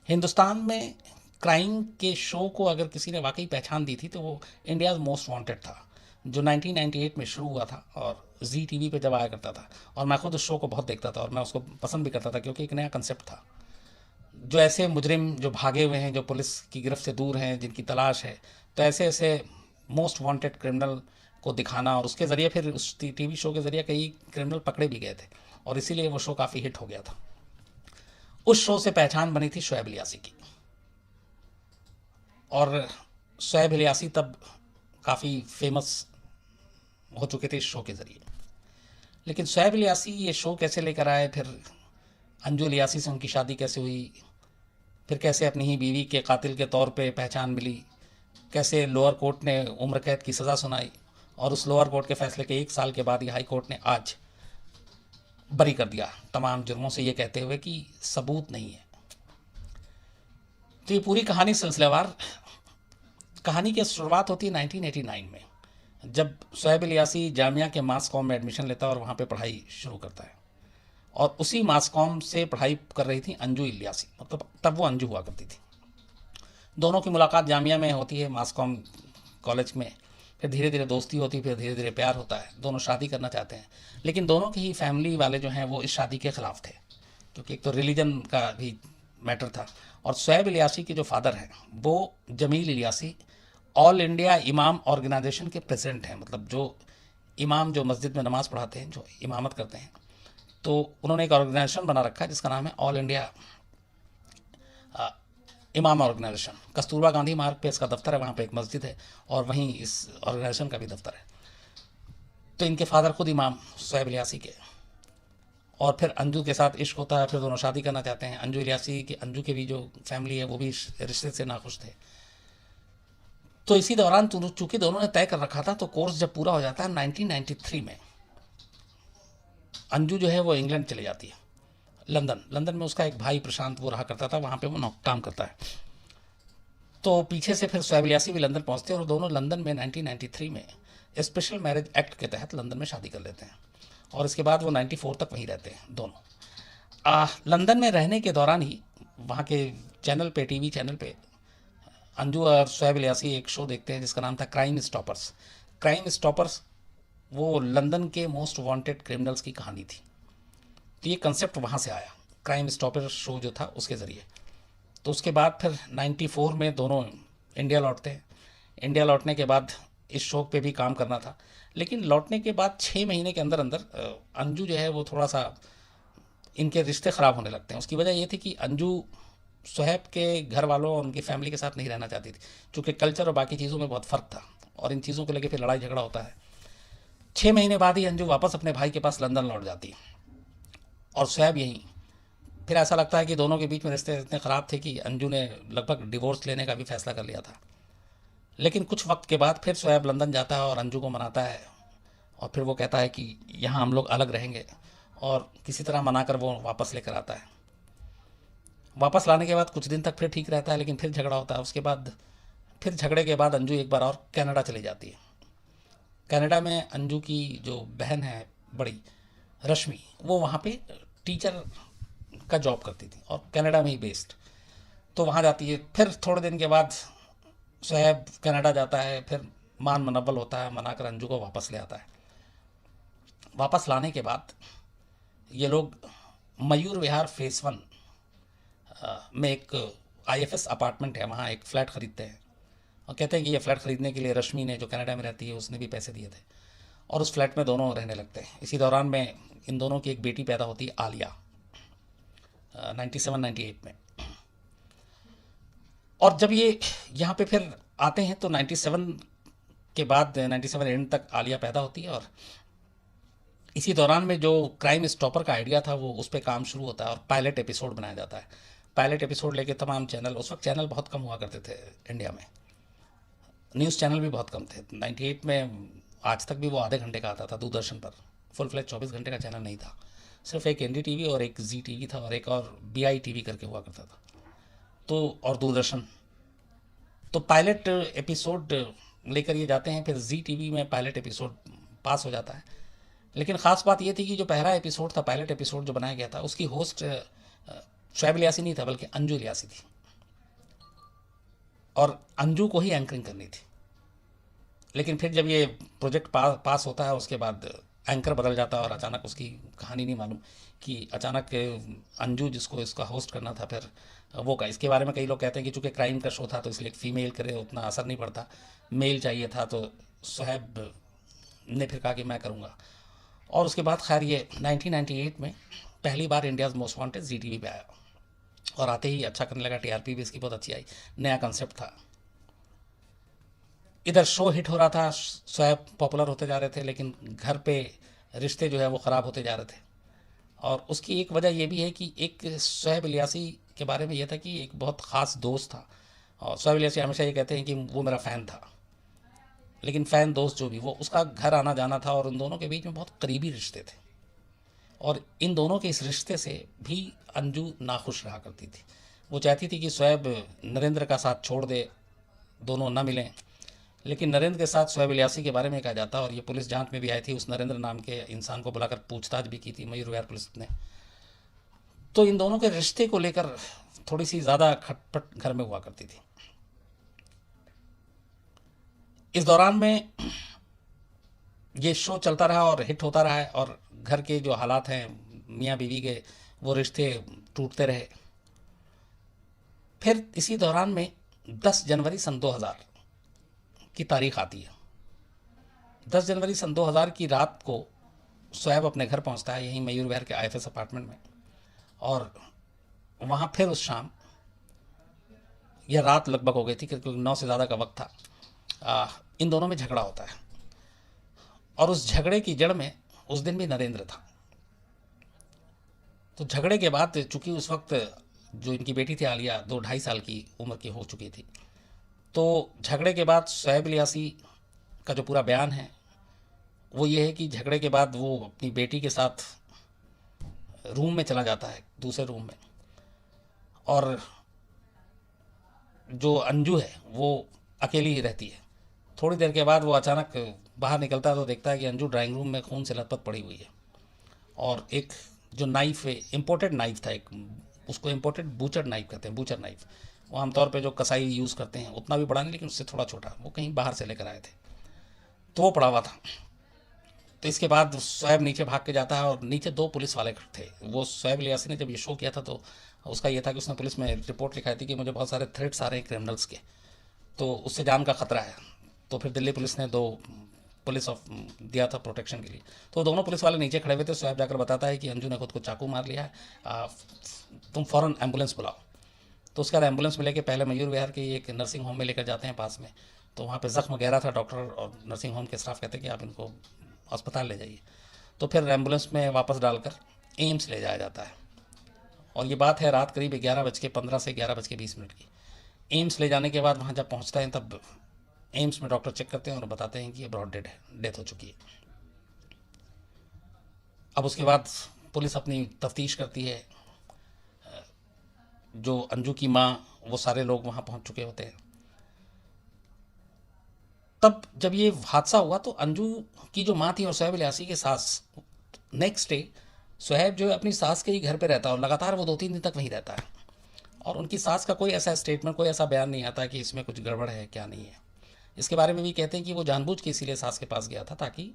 हिंदुस्तान में क्राइम के शो को अगर किसी ने वाकई पहचान दी थी तो वो इंडियाज़ मोस्ट वांटेड था, जो 1998 में शुरू हुआ था और जी टीवी पे जब आया करता था। और मैं खुद उस शो को बहुत देखता था और मैं उसको पसंद भी करता था क्योंकि एक नया कंसेप्ट था। जो ऐसे मुजरिम जो भागे हुए हैं, जो पुलिस की गिरफ्त से दूर हैं, जिनकी तलाश है, तो ऐसे ऐसे मोस्ट वांटेड क्रिमिनल को दिखाना, और उसके ज़रिए फिर उस टीवी शो के ज़रिए कई क्रिमिनल पकड़े भी गए थे और इसीलिए वो शो काफ़ी हिट हो गया था। उस शो से पहचान बनी थी शोएब इलियासी की। और शोएब इलियासी तब काफ़ी फेमस हो चुके थे इस शो के ज़रिए। लेकिन शोएब इलियासी ये शो कैसे लेकर आए, फिर अंजू इलियासी से उनकी शादी कैसे हुई, फिर कैसे अपनी ही बीवी के कातिल के तौर पे पहचान मिली, कैसे लोअर कोर्ट ने उम्र कैद की सज़ा सुनाई और उस लोअर कोर्ट के फैसले के 1 साल के बाद ही हाई कोर्ट ने आज बरी कर दिया तमाम जुर्मों से, ये कहते हुए कि सबूत नहीं है। तो ये पूरी कहानी सिलसिलेवार कहानी की शुरुआत होती है 1989 में, जब शोएब इलियासी जामिया के मास कॉम में एडमिशन लेता है और वहाँ पे पढ़ाई शुरू करता है। और उसी मास कॉम से पढ़ाई कर रही थी अंजू इलियासी, मतलब तब वो अंजू हुआ करती थी। दोनों की मुलाकात जामिया में होती है, मास कॉम कॉलेज में। फिर धीरे धीरे दोस्ती होती है, फिर धीरे धीरे प्यार होता है, दोनों शादी करना चाहते हैं। लेकिन दोनों की ही फैमिली वाले जो हैं वो इस शादी के ख़िलाफ़ थे, क्योंकि एक तो रिलीजन का भी मैटर था। और शोएब इलियासी के जो फादर हैं वो जमील इलियासी ऑल इंडिया इमाम ऑर्गेनाइजेशन के प्रेसिडेंट हैं, मतलब जो इमाम जो मस्जिद में नमाज़ पढ़ाते हैं, जो इमामत करते हैं। तो उन्होंने एक ऑर्गेनाइजेशन बना रखा है जिसका नाम है ऑल इंडिया इमाम ऑर्गेनाइजेशन। कस्तूरबा गांधी मार्ग पे इसका दफ्तर है, वहाँ पे एक मस्जिद है और वहीं इस ऑर्गेनाइजेशन का भी दफ्तर है। तो इनके फादर खुद इमाम शोएब इलियासी के। और फिर अंजू के साथ इश्क होता है, फिर दोनों शादी करना चाहते हैं। अंजू इलियासी की, अंजू के भी जो फैमिली है वो भी इस रिश्ते से नाखुश थे। तो इसी दौरान चूंकि दोनों ने तय कर रखा था, तो कोर्स जब पूरा हो जाता है 1993 में, अंजू जो है वो इंग्लैंड चले जाती है, लंदन। लंदन में उसका एक भाई प्रशांत वो रहा करता था, वहाँ पे वो काम करता है। तो पीछे से फिर शोएब इलियासी भी लंदन पहुंचते हैं और दोनों लंदन में 1993 में स्पेशल मैरिज एक्ट के तहत लंदन में शादी कर लेते हैं। और इसके बाद वो 94 तक वहीं रहते हैं दोनों। लंदन में रहने के दौरान ही वहाँ के चैनल पे, टीवी चैनल पे, अंजू और शोएब इलियासी एक शो देखते हैं जिसका नाम था क्राइम स्टॉपर्स। क्राइम स्टॉपर्स वो लंदन के मोस्ट वांटेड क्रिमिनल्स की कहानी थी। तो ये कंसेप्ट वहाँ से आया, क्राइम स्टॉपर शो जो था उसके ज़रिए। तो उसके बाद फिर 94 में दोनों इंडिया लौटते हैं। इंडिया लौटने के बाद इस शो पे भी काम करना था, लेकिन लौटने के बाद 6 महीने के अंदर अंदर अंजू जो है वो थोड़ा सा, इनके रिश्ते ख़राब होने लगते हैं। उसकी वजह ये थी कि अंजू शोएब के घर वालों और उनकी फैमिली के साथ नहीं रहना चाहती थी, क्योंकि कल्चर और बाकी चीज़ों में बहुत फ़र्क था और इन चीज़ों को लेकर फिर लड़ाई झगड़ा होता है। 6 महीने बाद ही अंजू वापस अपने भाई के पास लंदन लौट जाती है और शोएब यहीं। फिर ऐसा लगता है कि दोनों के बीच में रिश्ते इतने ख़राब थे कि अंजू ने लगभग डिवोर्स लेने का भी फैसला कर लिया था। लेकिन कुछ वक्त के बाद फिर शोएब लंदन जाता है और अंजू को मनाता है, और फिर वो कहता है कि यहाँ हम लोग अलग रहेंगे, और किसी तरह मनाकर वो वापस लेकर आता है। वापस लाने के बाद कुछ दिन तक फिर ठीक रहता है, लेकिन फिर झगड़ा होता है। उसके बाद फिर झगड़े के बाद अंजू एक बार और कनाडा चली जाती है। कनाडा में अंजू की जो बहन है बड़ी, रश्मि, वो वहाँ पे टीचर का जॉब करती थी और कनाडा में ही बेस्ड। तो वहाँ जाती है। फिर थोड़े दिन के बाद शोएब कनाडा जाता है, फिर मान मनव्वल होता है, मनाकर अंजू को वापस ले आता है। वापस लाने के बाद ये लोग मयूर विहार फेस 1 में एक आईएफएस अपार्टमेंट है, वहाँ एक फ़्लैट ख़रीदते हैं। और कहते हैं कि ये फ़्लैट ख़रीदने के लिए रश्मि ने, जो कनाडा में रहती है, उसने भी पैसे दिए थे। और उस फ्लैट में दोनों रहने लगते हैं। इसी दौरान में इन दोनों की एक बेटी पैदा होती है, आलिया, 97-98 में। और जब ये यहाँ पे फिर आते हैं तो 97 के बाद 97 एंड तक आलिया पैदा होती है। और इसी दौरान में जो क्राइम स्टॉपर का आइडिया था वो उस पर काम शुरू होता है और पायलट एपिसोड बनाया जाता है। पायलट एपिसोड लेके तमाम चैनल, उस वक्त चैनल बहुत कम हुआ करते थे इंडिया में, न्यूज़ चैनल भी बहुत कम थे 98 में। आज तक भी वो आधे घंटे का आता था दूरदर्शन पर, फुल फ्लैज 24 घंटे का चैनल नहीं था। सिर्फ एक एनडी टीवी और एक जी टीवी था और एक और बीआई टीवी करके हुआ करता था, तो और दूरदर्शन। तो पायलट एपिसोड लेकर ये जाते हैं। फिर जी टीवी में पायलट एपिसोड पास हो जाता है। लेकिन ख़ास बात ये थी कि जो पहला एपिसोड था, पायलट एपिसोड जो बनाया गया था, उसकी होस्ट शोएब इलियासी नहीं था बल्कि अंजू इलियासी थी। और अंजू को ही एंकरिंग करनी थी। लेकिन फिर जब ये प्रोजेक्ट पास होता है उसके बाद एंकर बदल जाता है और अचानक उसकी कहानी नहीं मालूम कि अचानक अंजू जिसको इसका होस्ट करना था फिर वो का इसके बारे में कई लोग कहते हैं कि चूंकि क्राइम का शो था तो इसलिए फीमेल करे उतना असर नहीं पड़ता, मेल चाहिए था, तो सोहेब ने फिर कहा कि मैं करूँगा। और उसके बाद खैर ये 1998 में पहली बार इंडियाज़ मोस्ट वांटेड ZTV पे आया और आते ही अच्छा करने लगा, TRP भी इसकी बहुत अच्छी आई, नया कंसेप्ट था। इधर शो हिट हो रहा था, सोहेब पॉपुलर होते जा रहे थे, लेकिन घर पे रिश्ते जो है वो ख़राब होते जा रहे थे। और उसकी एक वजह यह भी है कि एक सोहेब इलियासी के बारे में यह था कि एक बहुत ख़ास दोस्त था, और सोहेब इलियासी हमेशा ये कहते हैं कि वो मेरा फ़ैन था, लेकिन फ़ैन दोस्त जो भी वो उसका घर आना जाना था और उन दोनों के बीच में बहुत करीबी रिश्ते थे। और इन दोनों के इस रिश्ते से भी अंजू नाखुश रहा करती थी। वो चाहती थी कि सोहेब नरेंद्र का साथ छोड़ दे, दोनों न मिलें, लेकिन नरेंद्र के साथ सोहेब इलियासी के बारे में कहा जाता और ये पुलिस जांच में भी आई थी, उस नरेंद्र नाम के इंसान को बुलाकर पूछताछ भी की थी मयूर विहार पुलिस ने। तो इन दोनों के रिश्ते को लेकर थोड़ी सी ज़्यादा खटपट घर में हुआ करती थी। इस दौरान में ये शो चलता रहा और हिट होता रहा है, और घर के जो हालात हैं मियाँ बीवी के, वो रिश्ते टूटते रहे। फिर इसी दौरान में 10 जनवरी सन 2000 की तारीख आती है। 10 जनवरी सन 2000 की रात को सोहेब अपने घर पहुंचता है, यहीं मयूर विहार के IFS अपार्टमेंट में, और वहाँ फिर उस शाम, यह रात लगभग हो गई थी क्योंकि 9 से ज़्यादा का वक्त था, इन दोनों में झगड़ा होता है। और उस झगड़े की जड़ में उस दिन भी नरेंद्र था। तो झगड़े के बाद चूंकि उस वक्त जो इनकी बेटी थी आलिया 2-2.5 साल की उम्र की हो चुकी थी, तो झगड़े के बाद सोहेब इलियासी का जो पूरा बयान है वो ये है कि झगड़े के बाद वो अपनी बेटी के साथ रूम में चला जाता है, दूसरे रूम में, और जो अंजू है वो अकेली ही रहती है। थोड़ी देर के बाद वो अचानक बाहर निकलता है तो देखता है कि अंजू ड्राइंग रूम में खून से लथपथ पड़ी हुई है, और एक जो नाइफ है, इम्पोर्टेड नाइफ था, एक उसको इम्पोर्टेड बूचर नाइफ कहते हैं, बूचर नाइफ, वो आमतौर पे जो कसाई यूज़ करते हैं, उतना भी बड़ा नहीं लेकिन उससे थोड़ा छोटा, वो कहीं बाहर से लेकर आए थे, तो वो पड़ा हुआ था। तो इसके बाद सोहेब नीचे भाग के जाता है और नीचे 2 पुलिस वाले थे। वो सोहेब इलियासी ने जब ये शो किया था तो उसका ये था कि उसने पुलिस में रिपोर्ट लिखाई थी कि मुझे बहुत सारे थ्रेट्स आ रहे हैं क्रिमिनल्स के, तो उससे जान का खतरा है। तो फिर दिल्ली पुलिस ने 2 पुलिस ऑफ दिया था प्रोटेक्शन के लिए। तो दोनों पुलिस वाले नीचे खड़े हुए थे। सोहेब जाकर बताता है कि अंजू ने खुद को चाकू मार लिया है, तुम फ़ौरन एम्बुलेंस बुलाओ। तो उसके बाद एम्बुलेंस में लेके पहले मयूर विहार के एक नर्सिंग होम में लेकर जाते हैं पास में, तो वहाँ पे ज़ख्म गहरा था। डॉक्टर और नर्सिंग होम के स्टाफ कहते हैं कि आप इनको अस्पताल ले जाइए। तो फिर एम्बुलेंस में वापस डालकर एम्स ले जाया जाता है, और ये बात है रात करीब 11:15 से 11:20 की। एम्स ले जाने के बाद वहाँ जब पहुँचता है तब एम्स में डॉक्टर चेक करते हैं और बताते हैं कि ये ब्रॉड डेड है, डेथ हो चुकी है। अब उसके बाद पुलिस अपनी तफ्तीश करती है, जो अंजू की माँ, वो सारे लोग वहाँ पहुँच चुके होते हैं। तब जब ये हादसा हुआ तो अंजू की जो माँ थी और सोहेब इलियासी के सास, नेक्स्ट डे सोहेब जो है अपनी सास के ही घर पे रहता है और लगातार वो 2-3 दिन तक वहीं रहता है, और उनकी सास का कोई ऐसा स्टेटमेंट, कोई ऐसा बयान नहीं आता कि इसमें कुछ गड़बड़ है क्या नहीं है। इसके बारे में भी कहते हैं कि वो जानबूझ के इसीलिए सास के पास गया था ताकि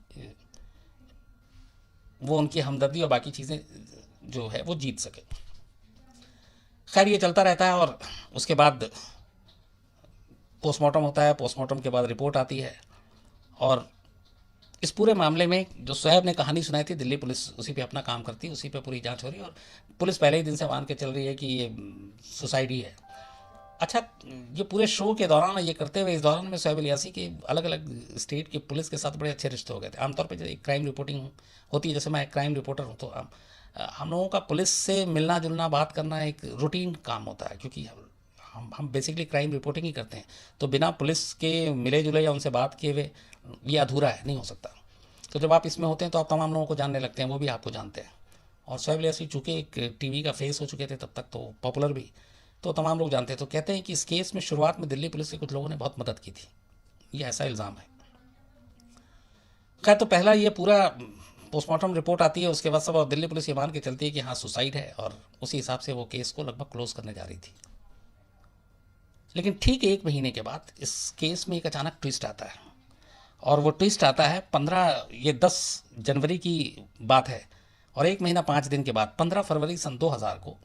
वो उनकी हमदर्दी और बाकी चीज़ें जो है वो जीत सके। खैर ये चलता रहता है, और उसके बाद पोस्टमार्टम होता है। पोस्टमार्टम के बाद रिपोर्ट आती है, और इस पूरे मामले में जो सोहेब ने कहानी सुनाई थी, दिल्ली पुलिस उसी पे अपना काम करती है, उसी पे पूरी जांच हो रही है, और पुलिस पहले ही दिन से मान के चल रही है कि ये सुसाइड ही है। अच्छा, ये पूरे शो के दौरान ये करते हुए इस दौरान में सोहेब इलियासी के अलग अलग स्टेट की पुलिस के साथ बड़े अच्छे रिश्ते हो गए थे। आमतौर पर जब क्राइम रिपोर्टिंग होती है, जैसे मैं एक क्राइम रिपोर्टर हूँ, तो हम लोगों का पुलिस से मिलना जुलना, बात करना एक रूटीन काम होता है, क्योंकि हम बेसिकली क्राइम रिपोर्टिंग ही करते हैं, तो बिना पुलिस के मिले जुले या उनसे बात किए हुए ये अधूरा है, नहीं हो सकता। तो जब आप इसमें होते हैं तो आप तमाम लोगों को जानने लगते हैं, वो भी आपको जानते हैं। और सोहेब इलियासी चूँकि एक टीवी का फेस हो चुके थे तब तक, तो पॉपुलर भी, तो तमाम लोग जानते हैं। तो कहते हैं कि इस केस में शुरुआत में दिल्ली पुलिस के कुछ लोगों ने बहुत मदद की थी, ये ऐसा इल्ज़ाम है। खैर, तो पहला ये पूरा पोस्टमार्टम रिपोर्ट आती है, उसके बाद सब, और दिल्ली पुलिस ये मान के चलती है कि हाँ सुसाइड है, और उसी हिसाब से वो केस को लगभग क्लोज करने जा रही थी। लेकिन ठीक 1 महीने के बाद इस केस में एक अचानक ट्विस्ट आता है, और वो ट्विस्ट आता है 10 जनवरी की बात है, और 1 महीना 5 दिन के बाद 15 फरवरी सन 2000 को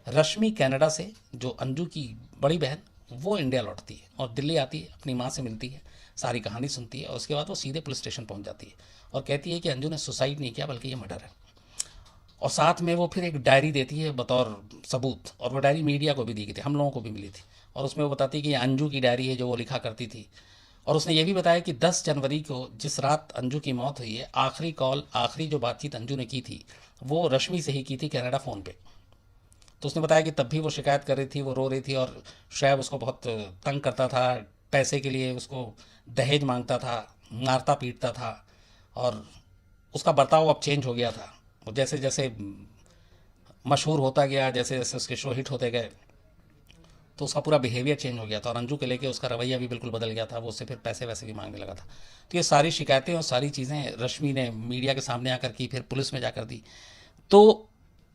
रश्मि कनाडा से, जो अंजू की बड़ी बहन, वो इंडिया लौटती है और दिल्ली आती है, अपनी माँ से मिलती है, सारी कहानी सुनती है, और उसके बाद वो सीधे पुलिस स्टेशन पहुंच जाती है और कहती है कि अंजू ने सुसाइड नहीं किया बल्कि ये मर्डर है। और साथ में वो फिर एक डायरी देती है बतौर सबूत, और वो डायरी मीडिया को भी दी गई थी, हम लोगों को भी मिली थी, और उसमें वो बताती है कि ये अंजू की डायरी है जो वो लिखा करती थी। और उसने ये भी बताया कि 10 जनवरी को जिस रात अंजू की मौत हुई है, आखिरी कॉल, आखिरी जो बातचीत अंजू ने की थी वो रश्मि से ही की थी, कनाडा फ़ोन पे। तो उसने बताया कि तब भी वो शिकायत कर रही थी, वो रो रही थी, और शोएब उसको बहुत तंग करता था, पैसे के लिए उसको दहेज मांगता था, मारता पीटता था, और उसका बर्ताव अब चेंज हो गया था। वो जैसे जैसे मशहूर होता गया, जैसे जैसे उसके शो हिट होते गए, तो उसका पूरा बिहेवियर चेंज हो गया था, और अंजू के लेके उसका रवैया भी बिल्कुल बदल गया था, वो उससे फिर पैसे वैसे भी मांगने लगा था। तो ये सारी शिकायतें और सारी चीज़ें रश्मि ने मीडिया के सामने आकर की, फिर पुलिस में जाकर दी। तो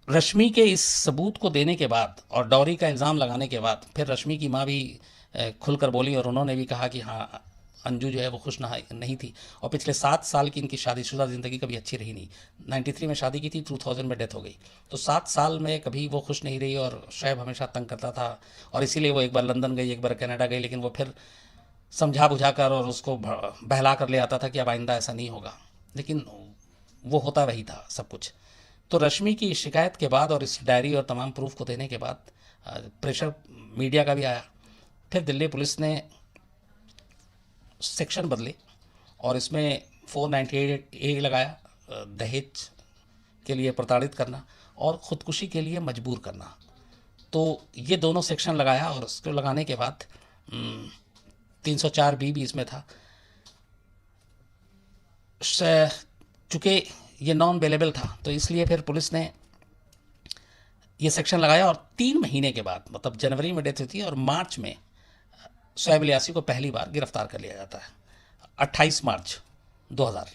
रश्मि के इस सबूत को देने के बाद और डॉरी का इल्ज़ाम लगाने के बाद फिर रश्मि की माँ भी खुलकर बोली, और उन्होंने भी कहा कि हाँ, अंजू जो है वो खुश नहीं थी, और पिछले 7 साल की इनकी शादीशुदा ज़िंदगी कभी अच्छी रही नहीं। 93 में शादी की थी, 2000 में डेथ हो गई, तो 7 साल में कभी वो खुश नहीं रही, और शोएब हमेशा तंग करता था, और इसीलिए वो एक बार लंदन गई, एक बार कनाडा गई, लेकिन वो फिर समझा बुझा कर और उसको बहला कर ले आता था कि अब आइंदा ऐसा नहीं होगा, लेकिन वो होता वही था सब कुछ। तो रश्मि की शिकायत के बाद और इस डायरी और तमाम प्रूफ को देने के बाद प्रेशर मीडिया का भी आया। फिर दिल्ली पुलिस ने सेक्शन बदले और इसमें 498A लगाया, दहेज के लिए प्रताड़ित करना और ख़ुदकुशी के लिए मजबूर करना। तो ये दोनों सेक्शन लगाया, और उसको लगाने के बाद 304B भी इसमें था। चूँकि ये नॉन अवेलेबल था, तो इसलिए फिर पुलिस ने ये सेक्शन लगाया, और 3 महीने के बाद, मतलब जनवरी में डेथ हुई थी, और मार्च में शोएब इलियासी को पहली बार गिरफ्तार कर लिया जाता है, 28 मार्च 2000।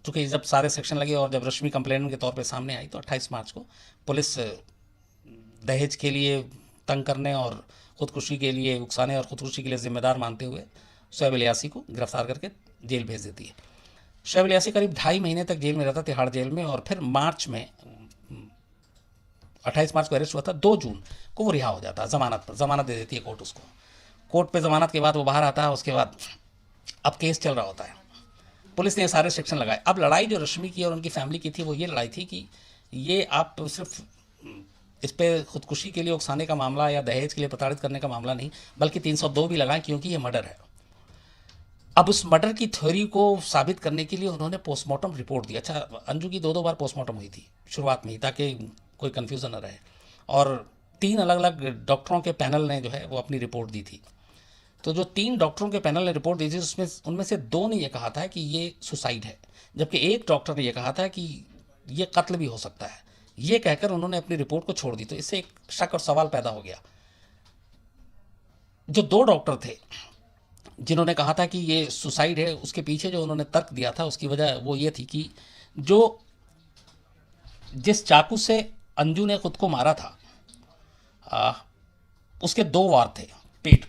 चूँकि जब सारे सेक्शन लगे और जब रश्मि कंप्लेनेंट के तौर पे सामने आई, तो 28 मार्च को पुलिस दहेज के लिए तंग करने और ख़ुदकुशी के लिए उकसाने और ख़ुदकुशी के लिए जिम्मेदार मानते हुए शोएब इलियासी को गिरफ्तार करके जेल भेज देती है। शोएब इलियासी करीब 2.5 महीने तक जेल में रहता, तिहाड़ जेल में, और फिर मार्च में 28 मार्च को अरेस्ट हुआ था, 2 जून को वो रिहा हो जाता है ज़मानत पर, ज़मानत दे देती है कोर्ट उसको। कोर्ट पे ज़मानत के बाद वो बाहर आता है, उसके बाद अब केस चल रहा होता है। पुलिस ने ये सारे सेक्शन लगाए। अब लड़ाई जो रश्मि की और उनकी फैमिली की थी, वो ये लड़ाई थी कि ये आप सिर्फ इस पर खुदकुशी के लिए उकसाने का मामला या दहेज के लिए प्रताड़ित करने का मामला नहीं, बल्कि 302 भी लगाएं, क्योंकि ये मर्डर है। अब उस मर्डर की थ्योरी को साबित करने के लिए उन्होंने पोस्टमार्टम रिपोर्ट दी। अच्छा, अंजू की 2 बार पोस्टमार्टम हुई थी शुरुआत में ही, ताकि कोई कन्फ्यूज़न न रहे, और 3 अलग अलग डॉक्टरों के पैनल ने जो है वो अपनी रिपोर्ट दी थी। तो जो 3 डॉक्टरों के पैनल ने रिपोर्ट दी थी, उसमें उनमें से 2 ने यह कहा था कि ये सुसाइड है, जबकि एक डॉक्टर ने यह कहा था कि ये कत्ल भी हो सकता है। ये कहकर उन्होंने अपनी रिपोर्ट को छोड़ दी। तो इससे एक शक और सवाल पैदा हो गया। जो 2 डॉक्टर थे जिन्होंने कहा था कि ये सुसाइड है, उसके पीछे जो उन्होंने तर्क दिया था, उसकी वजह वो ये थी कि जो जिस चाकू से अंजू ने खुद को मारा था, उसके 2 वार थे पेट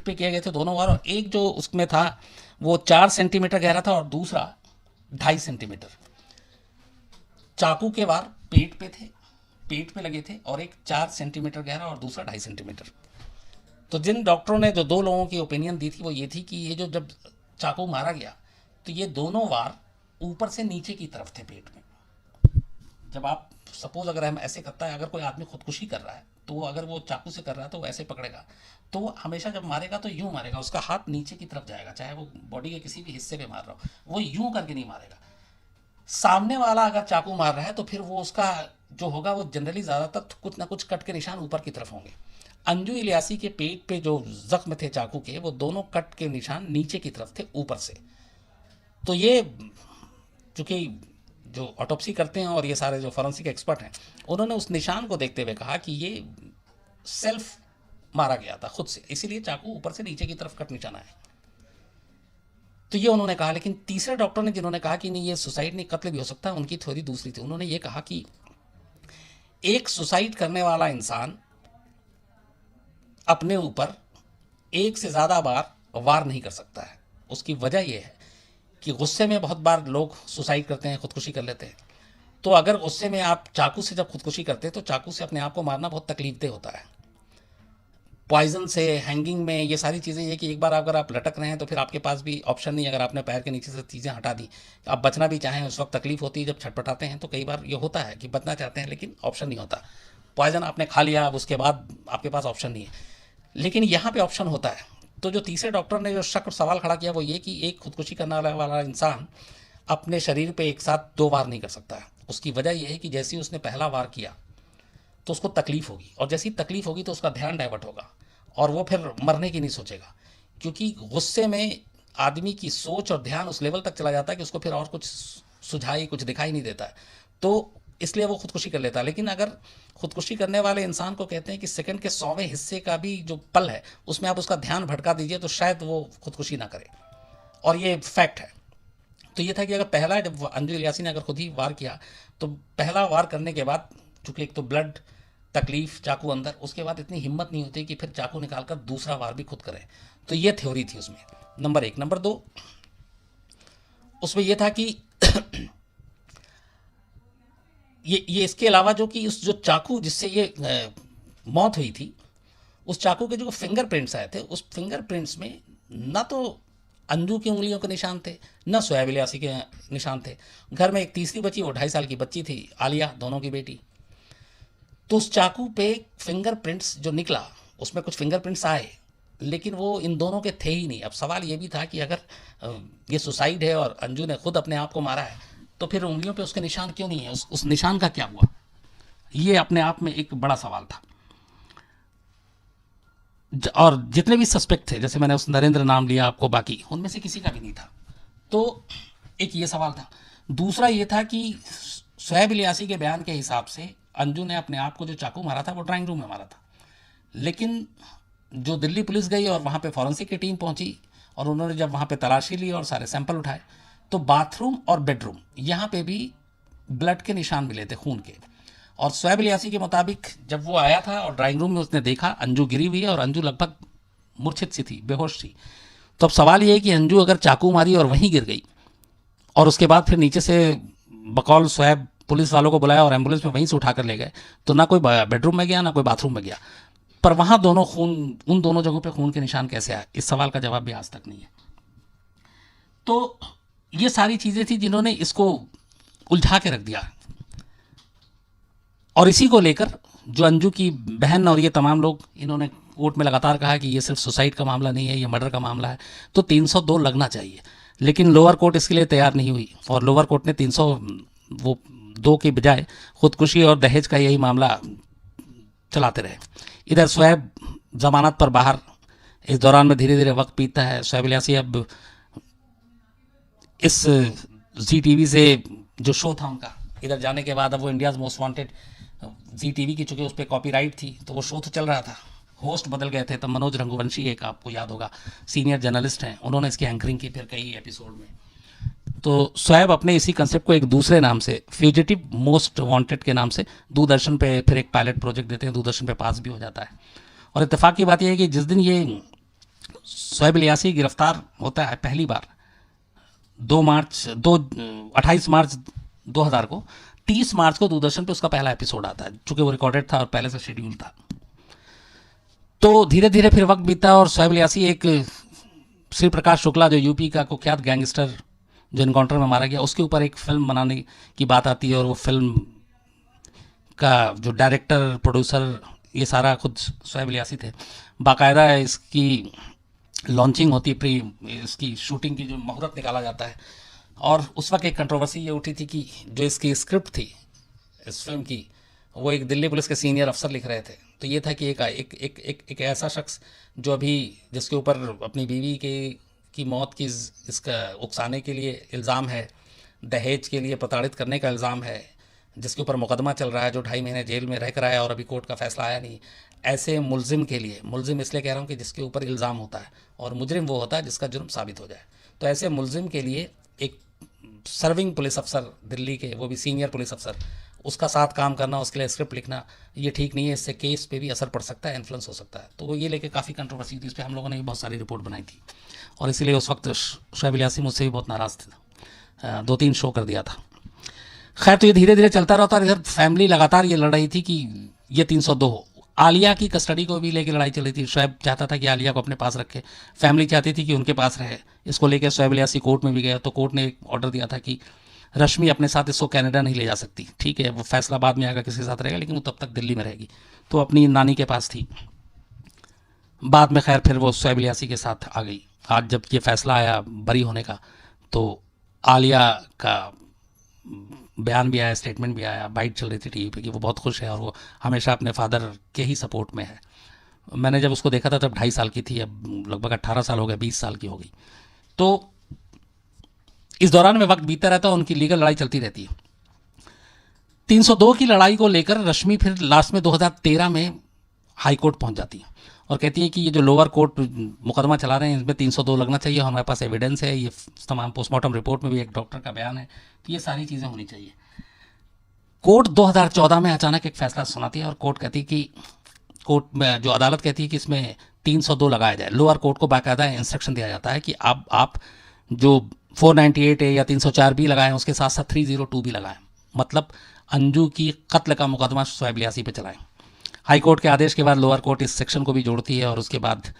पे किए गए थे दोनों वार, और एक जो उसमें था वो 4 सेंटीमीटर गहरा था और दूसरा 2.5 सेंटीमीटर। चाकू के वार पेट पे लगे थे, और एक 4 सेंटीमीटर गहरा और दूसरा 2.5 सेंटीमीटर। तो जिन डॉक्टरों ने जो 2 लोगों की ओपिनियन दी थी, वो ये थी कि ये जो जब चाकू मारा गया, तो ये दोनों वार ऊपर से नीचे की तरफ थे पेट में। जब आप सपोज अगर हम ऐसे करता है, अगर कोई आदमी खुदकुशी कर रहा है, तो अगर वो चाकू से कर रहा है तो वो ऐसे पकड़ेगा, तो हमेशा जब मारेगा तो यूं मारेगा, उसका हाथ नीचे की तरफ जाएगा, चाहे वो बॉडी के किसी भी हिस्से पे मार रहा हो, वो यूं करके नहीं मारेगा। सामने वाला अगर चाकू मार रहा है तो फिर वो उसका जो होगा वो जनरली ज़्यादातर कुछ ना कुछ कट के निशान ऊपर की तरफ होंगे। अंजू इलियासी के पेट पे जो जख्म थे चाकू के, वो दोनों कट के निशान नीचे की तरफ थे, ऊपर से। तो ये चूँकि जो ऑटोप्सी करते हैं और ये सारे जो फॉरेंसिक एक्सपर्ट हैं, उन्होंने उस निशान को देखते हुए कहा कि ये सेल्फ मारा गया था खुद से, इसीलिए चाकू ऊपर से नीचे की तरफ कट निशाना है। तो ये उन्होंने कहा। लेकिन तीसरे डॉक्टर ने जिन्होंने कहा कि नहीं, ये सुसाइड नहीं, कत्ल भी हो सकता है, उनकी थ्योरी दूसरी थी। उन्होंने ये कहा कि एक सुसाइड करने वाला इंसान अपने ऊपर एक से ज़्यादा बार वार नहीं कर सकता है। उसकी वजह यह है कि गुस्से में बहुत बार लोग सुसाइड करते हैं, खुदकुशी कर लेते हैं। तो अगर गुस्से में आप चाकू से जब खुदकुशी करते हैं तो चाकू से अपने आप को मारना बहुत तकलीफदेह होता है। पॉइजन से, हैंगिंग में, ये सारी चीज़ें ये कि एक बार अगर आप लटक रहे हैं तो फिर आपके पास भी ऑप्शन नहीं है। अगर आपने पैर के नीचे से चीज़ें हटा दी, आप बचना भी चाहें, उस वक्त तकलीफ होती है। जब छटपटाते हैं तो कई बार ये होता है कि बचना चाहते हैं लेकिन ऑप्शन नहीं होता। पॉइजन आपने खा लिया, अब उसके बाद आपके पास ऑप्शन नहीं है, लेकिन यहाँ पे ऑप्शन होता है। तो जो तीसरे डॉक्टर ने जो शक और सवाल खड़ा किया वो ये कि एक खुदकुशी करने वाला इंसान अपने शरीर पे एक साथ 2 वार नहीं कर सकता है। उसकी वजह यह है कि जैसे ही उसने पहला वार किया तो उसको तकलीफ होगी, और जैसी तकलीफ होगी तो उसका ध्यान डाइवर्ट होगा और वो फिर मरने की नहीं सोचेगा, क्योंकि गुस्से में आदमी की सोच और ध्यान उस लेवल तक चला जाता है कि उसको फिर और कुछ सुझाई, कुछ दिखाई नहीं देता है। तो इसलिए वो खुदकुशी कर लेता है। लेकिन अगर खुदकुशी करने वाले इंसान को कहते हैं कि सेकंड के 100वें हिस्से का भी जो पल है उसमें आप उसका ध्यान भटका दीजिए तो शायद वो खुदकुशी ना करे, और ये फैक्ट है। तो ये था कि अगर पहला, जब अंजू इलियासी ने अगर खुद ही वार किया तो पहला वार करने के बाद चूंकि एक तो ब्लड, तकलीफ, चाकू अंदर, उसके बाद इतनी हिम्मत नहीं होती कि फिर चाकू निकालकर दूसरा वार भी खुद करें। तो ये थ्योरी थी उसमें, नंबर 1। नंबर 2, उसमें यह था कि ये इसके अलावा जो कि उस जो चाकू जिससे ये मौत हुई थी, उस चाकू के जो फिंगरप्रिंट्स आए थे, उस फिंगरप्रिंट्स में ना तो अंजू की उंगलियों के निशान थे, न शोएब इलियासी के निशान थे। घर में एक तीसरी बच्ची, वो 2.5 साल की बच्ची थी, आलिया, दोनों की बेटी। तो उस चाकू पे फिंगरप्रिंट्स जो निकला, उसमें कुछ फिंगरप्रिंट्स आए, लेकिन वो इन दोनों के थे ही नहीं। अब सवाल ये भी था कि अगर ये सुसाइड है और अंजू ने खुद अपने आप को मारा है तो फिर उंगलियों पे उसके निशान क्यों नहीं है? उस निशान का क्या हुआ? ये अपने आप में एक बड़ा सवाल था। और जितने भी सस्पेक्ट थे, जैसे मैंने उस नरेंद्र नाम लिया आपको, बाकी उनमें से किसी का भी नहीं था। तो एक ये सवाल था। दूसरा ये था कि शोएब इलियासी के बयान के हिसाब से अंजू ने अपने आप को जो चाकू मारा था वो ड्राइंग रूम में मारा था, लेकिन जो दिल्ली पुलिस गई और वहाँ पे फॉरेंसिक की टीम पहुँची और उन्होंने जब वहाँ पे तलाशी ली और सारे सैंपल उठाए तो बाथरूम और बेडरूम, यहाँ पे भी ब्लड के निशान मिले थे, खून के। और शोएब इलियासी के मुताबिक जब वो आया था और ड्राइंग रूम में उसने देखा अंजू गिरी हुई है और अंजू लगभग मूर्छित सी थी, बेहोश थी। तो अब सवाल ये है कि अंजू अगर चाकू मारी और वहीं गिर गई और उसके बाद फिर नीचे से बकौल शोएब पुलिस वालों को बुलाया और एम्बुलेंस में वहीं से उठाकर ले गए, तो ना कोई बेडरूम में गया ना कोई बाथरूम में गया, पर वहाँ दोनों खून, उन दोनों जगहों पे खून के निशान कैसे आए? इस सवाल का जवाब भी आज तक नहीं है। तो ये सारी चीज़ें थी जिन्होंने इसको उलझा के रख दिया, और इसी को लेकर जो अंजू की बहन और ये तमाम लोग, इन्होंने कोर्ट में लगातार कहा कि ये सिर्फ सुसाइड का मामला नहीं है, ये मर्डर का मामला है, तो 302 लगना चाहिए। लेकिन लोअर कोर्ट इसके लिए तैयार नहीं हुई और लोअर कोर्ट ने 302 के बजाय खुदकुशी और दहेज का यही मामला चलाते रहे। इधर शोएब जमानत पर बाहर, इस दौरान में धीरे धीरे वक्त बीतता है। शोएब इलियासी अब इस ZTV से जो शो था उनका, इधर जाने के बाद अब वो इंडियाज़ मोस्ट वांटेड, ZTV की चूँकि उस पर कॉपीराइट थी तो वो शो तो चल रहा था, होस्ट बदल गए थे। तब मनोज रंगवंशी, एक आपको याद होगा, सीनियर जर्नलिस्ट हैं, उन्होंने इसकी एंकरिंग की फिर कई एपिसोड में। तो शोएब अपने इसी कंसेप्ट को एक दूसरे नाम से, फ्यूजिटिव मोस्ट वांटेड के नाम से, दूरदर्शन पे फिर एक पायलट प्रोजेक्ट देते हैं, दूरदर्शन पे पास भी हो जाता है। और इत्तेफाक की बात यह है कि जिस दिन ये शोएब इलियासी गिरफ्तार होता है पहली बार, 28 मार्च 2000 को, 30 मार्च को दूरदर्शन पे उसका पहला एपिसोड आता है, चूंकि वो रिकॉर्डेड था और पहले से शेड्यूल था। तो धीरे धीरे फिर वक्त बीता और शोएब इलियासी, एक श्री प्रकाश शुक्ला जो यूपी का कुख्यात गैंगस्टर जो इनकाउंटर में मारा गया, उसके ऊपर एक फिल्म बनाने की बात आती है, और वो फिल्म का जो डायरेक्टर, प्रोड्यूसर, ये सारा खुद शोएब इलियासी थे। बाकायदा इसकी लॉन्चिंग होती, प्री इसकी शूटिंग की जो मुहूर्त निकाला जाता है, और उस वक्त एक कंट्रोवर्सी ये उठी थी कि जो इसकी स्क्रिप्ट थी इस फिल्म की, वो एक दिल्ली पुलिस के सीनियर अफसर लिख रहे थे। तो ये था कि एक ऐसा शख्स जो अभी, जिसके ऊपर अपनी बीवी की मौत की इसका उकसाने के लिए इल्ज़ाम है, दहेज के लिए प्रताड़ित करने का इल्ज़ाम है, जिसके ऊपर मुकदमा चल रहा है, जो 2.5 महीने जेल में रह कर आया और अभी कोर्ट का फैसला आया नहीं, ऐसे मुलजिम के लिए, मुलजिम इसलिए कह रहा हूँ कि जिसके ऊपर इल्ज़ाम होता है, और मुजरिम वो होता है जिसका जुर्म साबित हो जाए, तो ऐसे मुलजिम के लिए एक सर्विंग पुलिस अफसर दिल्ली के, वो भी सीनियर पुलिस अफसर, उसका साथ काम करना, उसके लिए स्क्रिप्ट लिखना, ये ठीक नहीं है, इससे केस पे भी असर पड़ सकता है, इन्फ्लुएंस हो सकता है। तो ये लेके काफ़ी कंट्रोवर्सी थी, इस पर हम लोगों ने भी बहुत सारी रिपोर्ट बनाई थी और इसीलिए उस वक्त शोएब इलियासी मुझसे भी बहुत नाराज़ थे, 2-3 शो कर दिया था। खैर, तो ये धीरे धीरे चलता रहा और इधर फैमिली लगातार ये लड़ रही थी कि ये 302 हो। आलिया की कस्टडी को भी लेके लड़ाई चल रही थी। शोएब चाहता था कि आलिया को अपने पास रखे, फैमिली चाहती थी कि उनके पास रहे। इसको लेकर शोएब इलियासी कोर्ट में भी गया, तो कोर्ट ने एक ऑर्डर दिया था कि रश्मि अपने साथ इसको कनाडा नहीं ले जा सकती, ठीक है, वो फैसला बाद में आएगा किसके साथ रहेगा, लेकिन वो तब तक दिल्ली में रहेगी। तो अपनी नानी के पास थी। बाद में खैर फिर वो शोएब इलियासी के साथ आ गई। आज जब ये फैसला आया बरी होने का, तो आलिया का बयान भी आया, स्टेटमेंट भी आया, बाइट चल रही थी टीवी पे कि वो बहुत खुश है और वो हमेशा अपने फादर के ही सपोर्ट में है। मैंने जब उसको देखा था तब 2.5 साल की थी, अब लगभग 18 साल हो गए, 20 साल की हो गई। तो इस दौरान में वक्त बीतता रहता है, उनकी लीगल लड़ाई चलती रहती है। 302 की लड़ाई को लेकर रश्मि फिर लास्ट में 2013 में हाई कोर्ट पहुंच जाती है और कहती है कि ये जो लोअर कोर्ट मुकदमा चला रहे हैं इसमें 302 लगना चाहिए, हमारे पास एविडेंस है, ये तमाम पोस्टमार्टम रिपोर्ट में भी एक डॉक्टर का बयान है, तो ये सारी चीज़ें होनी चाहिए। कोर्ट 2014 में अचानक एक फैसला सुनाती है और कोर्ट कहती है कि कोर्ट में जो अदालत कहती है कि इसमें 302 लगाया जाए। लोअर कोर्ट को बाकायदा इंस्ट्रक्शन दिया जाता है कि अब आप जो 498 ए या 304 भी लगाएं, उसके साथ साथ 302 भी लगाएं, मतलब अंजू की कत्ल का मुकदमा शोएब इलियासी पे चलाएं। हाई कोर्ट के आदेश के बाद लोअर कोर्ट इस सेक्शन को भी जोड़ती है और उसके बाद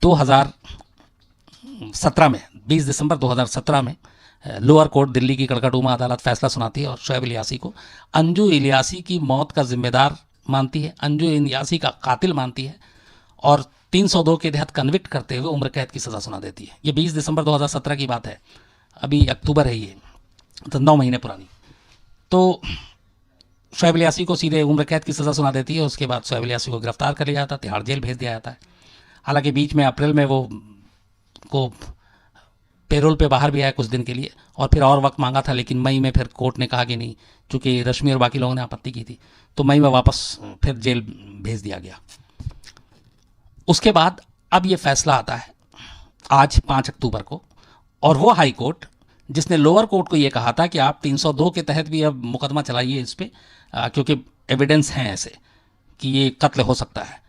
2017 में 20 दिसंबर 2017 में लोअर कोर्ट दिल्ली की कड़कड़डूमा अदालत फैसला सुनाती है और शोएब इलियासी को अंजू इलियासी की मौत का जिम्मेदार मानती है, अंजू इलियासी का कातिल मानती है और 302 के तहत कन्विक्ट करते हुए उम्र कैद की सज़ा सुना देती है। ये 20 दिसंबर 2017 की बात है, अभी अक्टूबर है, ये तो 9 महीने पुरानी। तो शोएब इलियासी को सीधे उम्र कैद की सज़ा सुना देती है। उसके बाद शोएब इलियासी को गिरफ्तार कर लिया जाता है, तिहाड़ जेल भेज दिया जाता है। हालांकि बीच में अप्रैल में वो को पेरोल पे बाहर भी आया कुछ दिन के लिए और फिर और वक्त मांगा था, लेकिन मई में फिर कोर्ट ने कहा कि नहीं, चूंकि रश्मि और बाकी लोगों ने आपत्ति की थी, तो मई में वापस फिर जेल भेज दिया गया। उसके बाद अब ये फैसला आता है आज 5 अक्टूबर को, और वो हाई कोर्ट जिसने लोअर कोर्ट को ये कहा था कि आप 302 के तहत भी अब मुकदमा चलाइए इस पर, क्योंकि एविडेंस हैं ऐसे कि ये कत्ल हो सकता है,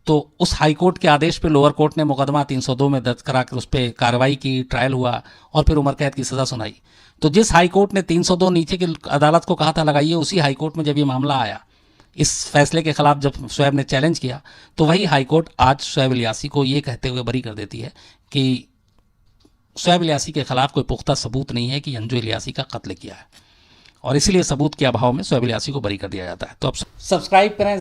तो उस हाई कोर्ट के आदेश पे लोअर कोर्ट ने मुकदमा 302 में दर्ज करा कर उस पर कार्रवाई की, ट्रायल हुआ और फिर उम्र कैद की सज़ा सुनाई। तो जिस हाई कोर्ट ने 302 नीचे की अदालत को कहा था लगाइए, उसी हाई कोर्ट में जब ये मामला आया, इस फैसले के खिलाफ जब शोएब ने चैलेंज किया, तो वही हाई कोर्ट आज शोएब इलियासी को ये कहते हुए बरी कर देती है कि शोएब इलियासी के खिलाफ कोई पुख्ता सबूत नहीं है कि अंजू इलियासी का कत्ल किया है, और इसीलिए सबूत के अभाव में शोएब इलियासी को बरी कर दिया जाता है। तो अब सब्सक्राइब करें।